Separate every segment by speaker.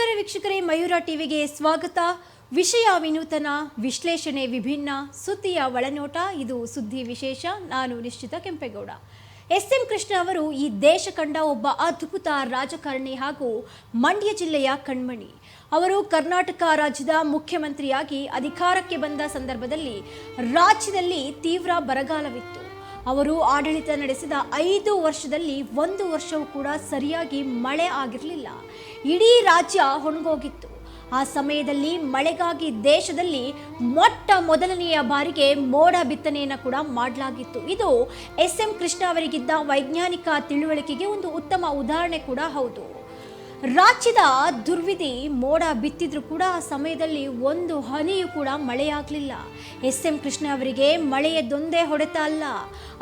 Speaker 1: ನಮಸ್ಕಾರ ವೀಕ್ಷಕರೇ, ಮಯೂರ ಟಿವಿಗೆ ಸ್ವಾಗತ. ವಿಷಯ ವಿನೂತನ, ವಿಶ್ಲೇಷಣೆ ವಿಭಿನ್ನ, ಸುದ್ದಿಯ ಒಳನೋಟ. ಇದು ಸುದ್ದಿ ವಿಶೇಷ. ನಾನು ನಿಶ್ಚಿತ ಕೆಂಪೇಗೌಡ. ಎಸ್.ಎಂ. ಕೃಷ್ಣ ಅವರು ಈ ದೇಶ ಕಂಡ ಒಬ್ಬ ಅದ್ಭುತ ರಾಜಕಾರಣಿ ಹಾಗೂ ಮಂಡ್ಯ ಜಿಲ್ಲೆಯ ಕಣ್ಮಣಿ. ಅವರು ಕರ್ನಾಟಕ ರಾಜ್ಯದ ಮುಖ್ಯಮಂತ್ರಿಯಾಗಿ ಅಧಿಕಾರಕ್ಕೆ ಬಂದ ಸಂದರ್ಭದಲ್ಲಿ ರಾಜ್ಯದಲ್ಲಿ ತೀವ್ರ ಬರಗಾಲವಿತ್ತು. ಅವರು ಆಡಳಿತ ನಡೆಸಿದ 5 ವರ್ಷದಲ್ಲಿ 1 ವರ್ಷವೂ ಕೂಡ ಸರಿಯಾಗಿ ಮಳೆ ಆಗಿರಲಿಲ್ಲ. ಇಡೀ ರಾಜ್ಯ ಹೊಣಗೋಗಿತ್ತು. ಆ ಸಮಯದಲ್ಲಿ ಮಳೆಗಾಗಿ ದೇಶದಲ್ಲಿ ಮೊದಲನೆಯ ಬಾರಿಗೆ ಮೋಡ ಬಿತ್ತನೆಯನ್ನು ಕೂಡ ಮಾಡಲಾಗಿತ್ತು. ಇದು ಎಸ್.ಎಂ. ಕೃಷ್ಣ ಅವರಿಗಿದ್ದ ವೈಜ್ಞಾನಿಕ ತಿಳುವಳಿಕೆಗೆ ಒಂದು ಉತ್ತಮ ಉದಾಹರಣೆ ಕೂಡ ಹೌದು. ರಾಜ್ಯದ ದುರ್ವಿಧಿ ಮೋಡ ಬಿತ್ತಿದ್ರೂ ಕೂಡ ಆ ಸಮಯದಲ್ಲಿ ಒಂದು ಹನಿಯೂ ಕೂಡ ಮಳೆಯಾಗಲಿಲ್ಲ. ಎಸ್.ಎಂ. ಕೃಷ್ಣ ಅವರಿಗೆ ಮಳೆಯದೊಂದೇ ಹೊಡೆತ ಅಲ್ಲ,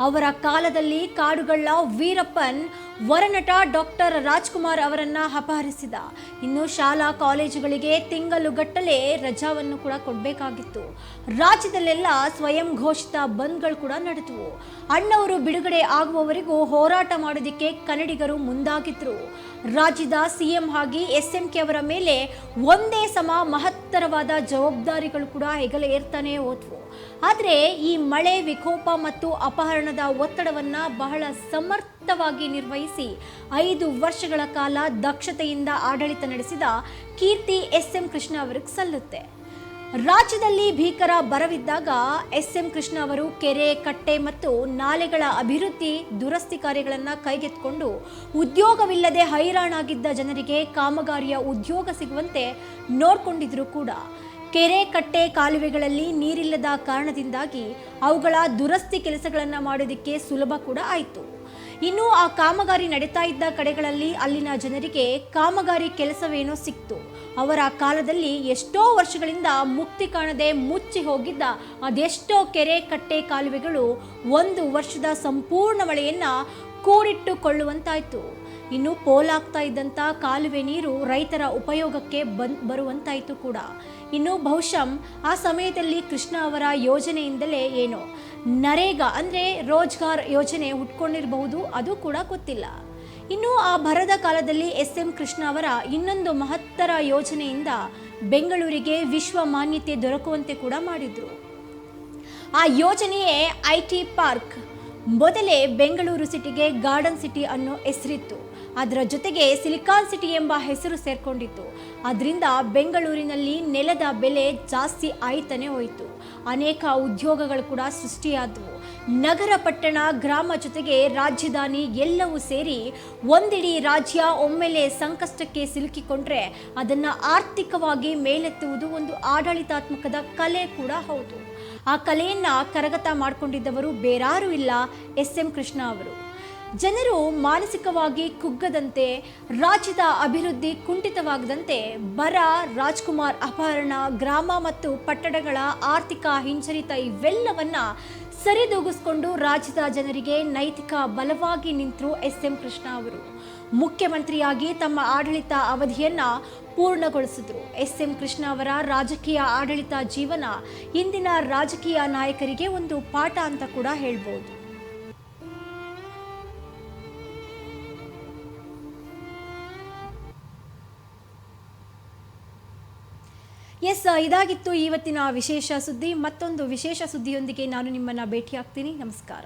Speaker 1: ಅವರ ಕಾಲದಲ್ಲಿ ಕಾಡುಗಳ್ಳ ವೀರಪ್ಪನ್ ವರನಟ ಡಾಕ್ಟರ್ ರಾಜ್ಕುಮಾರ್ ಅವರನ್ನ ಅಪಹರಿಸಿದ. ಇನ್ನು ಶಾಲಾ ಕಾಲೇಜುಗಳಿಗೆ ತಿಂಗಳುಗಟ್ಟಲೆ ರಜಾವನ್ನು ಕೂಡ ಕೊಡಬೇಕಾಗಿತ್ತು. ರಾಜ್ಯದಲ್ಲೆಲ್ಲ ಸ್ವಯಂ ಘೋಷಿತ ಬಂದ್ಗಳು ಕೂಡ ನಡೆದವು. ಅಣ್ಣವರು ಬಿಡುಗಡೆ ಆಗುವವರೆಗೂ ಹೋರಾಟ ಮಾಡೋದಕ್ಕೆ ಕನ್ನಡಿಗರು ಮುಂದಾಗಿದ್ರು. ರಾಜ್ಯದ ಸಿಎಂ ಆಗಿ ಎಸ್.ಎಂ.ಕೆ ಅವರ ಮೇಲೆ ಒಂದೇ ಸಮ ಮಹತ್ತರವಾದ ಜವಾಬ್ದಾರಿಗಳು ಕೂಡ ಹೆಗಲ ಏರ್ತಾನೆ ಹೋದ್ವು. ಆದರೆ ಈ ಮಳೆ ವಿಕೋಪ ಮತ್ತು ಅಪಹರಣದ ಒತ್ತಡವನ್ನ ಬಹಳ ಸಮರ್ಥವಾಗಿ ನಿರ್ವಹಿಸಿ 5 ವರ್ಷಗಳ ಕಾಲ ದಕ್ಷತೆಯಿಂದ ಆಡಳಿತ ನಡೆಸಿದ ಕೀರ್ತಿ ಎಸ್.ಎಂ. ಕೃಷ್ಣ ಅವರಿಗೆ ಸಲ್ಲುತ್ತೆ. ರಾಜ್ಯದಲ್ಲಿ ಭೀಕರ ಬರವಿದ್ದಾಗ ಎಸ್.ಎಂ. ಕೃಷ್ಣ ಅವರು ಕೆರೆ, ಕಟ್ಟೆ ಮತ್ತು ನಾಲೆಗಳ ಅಭಿವೃದ್ಧಿ, ದುರಸ್ತಿ ಕಾರ್ಯಗಳನ್ನು ಕೈಗೆತ್ತಿಕೊಂಡು ಉದ್ಯೋಗವಿಲ್ಲದೆ ಹೈರಾಣಾಗಿದ್ದ ಜನರಿಗೆ ಕಾಮಗಾರಿಯ ಉದ್ಯೋಗ ಸಿಗುವಂತೆ ನೋಡಿಕೊಂಡಿದ್ರು ಕೂಡ. ಕೆರೆ, ಕಟ್ಟೆ, ಕಾಲುವೆಗಳಲ್ಲಿ ನೀರಿಲ್ಲದ ಕಾರಣದಿಂದಾಗಿ ಅವುಗಳ ದುರಸ್ತಿ ಕೆಲಸಗಳನ್ನು ಮಾಡೋದಕ್ಕೆ ಸುಲಭ ಕೂಡ ಆಯಿತು. ಇನ್ನು ಆ ಕಾಮಗಾರಿ ನಡೀತಾ ಇದ್ದ ಕಡೆಗಳಲ್ಲಿ ಅಲ್ಲಿನ ಜನರಿಗೆ ಕಾಮಗಾರಿ ಕೆಲಸವೇನೋ ಸಿಕ್ತು. ಅವರ ಕಾಲದಲ್ಲಿ ಎಷ್ಟೋ ವರ್ಷಗಳಿಂದ ಮುಕ್ತಿ ಕಾಣದೆ ಮುಚ್ಚಿ ಹೋಗಿದ್ದ ಅದೆಷ್ಟೋ ಕೆರೆ, ಕಟ್ಟೆ, ಕಾಲುವೆಗಳು 1 ವರ್ಷದ ಸಂಪೂರ್ಣ ಮಳೆಯನ್ನ ಕೂಡಿಟ್ಟುಕೊಳ್ಳುವಂತಾಯ್ತು. ಇನ್ನು ಪೋಲಾಗ್ತಾ ಇದ್ದಂಥ ಕಾಲುವೆ ನೀರು ರೈತರ ಉಪಯೋಗಕ್ಕೆ ಬರುವಂತಾಯಿತು ಕೂಡ. ಇನ್ನು ಬಹುಶಃ ಆ ಸಮಯದಲ್ಲಿ ಕೃಷ್ಣ ಅವರ ಯೋಜನೆಯಿಂದಲೇ ಏನೋ ನರೇಗಾ ಅಂದರೆ ರೋಜ್ಗಾರ್ ಯೋಜನೆ ಹುಟ್ಕೊಂಡಿರಬಹುದು, ಅದು ಕೂಡ ಗೊತ್ತಿಲ್ಲ. ಇನ್ನು ಆ ಬರದ ಕಾಲದಲ್ಲಿ ಎಸ್.ಎಂ. ಕೃಷ್ಣ ಅವರ ಇನ್ನೊಂದು ಮಹತ್ತರ ಯೋಜನೆಯಿಂದ ಬೆಂಗಳೂರಿಗೆ ವಿಶ್ವ ಮಾನ್ಯತೆ ದೊರಕುವಂತೆ ಕೂಡ ಮಾಡಿದ್ರು. ಆ ಯೋಜನೆಯೇ IT ಪಾರ್ಕ್. ಮೊದಲೇ ಬೆಂಗಳೂರು ಸಿಟಿಗೆ ಗಾರ್ಡನ್ ಸಿಟಿ ಅನ್ನೋ ಹೆಸರಿತ್ತು. ಅದರ ಜೊತೆಗೆ ಸಿಲಿಕಾನ್ ಸಿಟಿ ಎಂಬ ಹೆಸರು ಸೇರ್ಕೊಂಡಿತ್ತು. ಅದರಿಂದ ಬೆಂಗಳೂರಿನಲ್ಲಿ ನೆಲದ ಬೆಲೆ ಜಾಸ್ತಿ ಆಯ್ತಾನೆ ಹೋಯಿತು. ಅನೇಕ ಉದ್ಯೋಗಗಳು ಕೂಡ ಸೃಷ್ಟಿಯಾದವು. ನಗರ, ಪಟ್ಟಣ, ಗ್ರಾಮ ಜೊತೆಗೆ ರಾಜಧಾನಿ ಎಲ್ಲವೂ ಸೇರಿ ಒಂದಿಡೀ ರಾಜ್ಯ ಒಮ್ಮೆಲೆ ಸಂಕಷ್ಟಕ್ಕೆ ಸಿಲುಕಿಕೊಂಡ್ರೆ ಅದನ್ನು ಆರ್ಥಿಕವಾಗಿ ಮೇಲೆತ್ತುವುದು ಒಂದು ಆಡಳಿತಾತ್ಮಕದ ಕಲೆ ಕೂಡ ಹೌದು. ಆ ಕಲೆಯನ್ನು ಕರಗತ ಮಾಡಿಕೊಂಡಿದ್ದವರು ಬೇರಾರೂ ಇಲ್ಲ, ಎಸ್.ಎಂ. ಕೃಷ್ಣ ಅವರು. ಜನರು ಮಾನಸಿಕವಾಗಿ ಕುಗ್ಗದಂತೆ, ರಾಜ್ಯದ ಅಭಿವೃದ್ಧಿ ಕುಂಠಿತವಾಗದಂತೆ, ಬರ, ರಾಜ್ಕುಮಾರ್ ಅಪಹರಣ, ಗ್ರಾಮ ಮತ್ತು ಪಟ್ಟಣಗಳ ಆರ್ಥಿಕ ಹಿಂಜರಿತ ಇವೆಲ್ಲವನ್ನ ಸರಿದೂಗಿಸಿಕೊಂಡು ರಾಜ್ಯದ ಜನರಿಗೆ ನೈತಿಕ ಬಲವಾಗಿ ನಿಂತರು ಎಸ್.ಎಂ. ಕೃಷ್ಣ ಅವರು. ಮುಖ್ಯಮಂತ್ರಿಯಾಗಿ ತಮ್ಮ ಆಡಳಿತ ಅವಧಿಯನ್ನ ಪೂರ್ಣಗೊಳಿಸಿದ್ರು. ಎಸ್.ಎಂ. ಕೃಷ್ಣ ಅವರ ರಾಜಕೀಯ ಆಡಳಿತ ಜೀವನ ಇಂದಿನ ರಾಜಕೀಯ ನಾಯಕರಿಗೆ ಒಂದು ಪಾಠ ಅಂತ ಕೂಡ ಹೇಳ್ಬೋದು. ಇದಾಗಿತ್ತು ಇವತ್ತಿನ ವಿಶೇಷ ಸುದ್ದಿ. ಮತ್ತೊಂದು ವಿಶೇಷ ಸುದ್ದಿಯೊಂದಿಗೆ ನಾನು ನಿಮ್ಮನ್ನ ಭೇಟಿಯಾಗ್ತೀನಿ. ನಮಸ್ಕಾರ.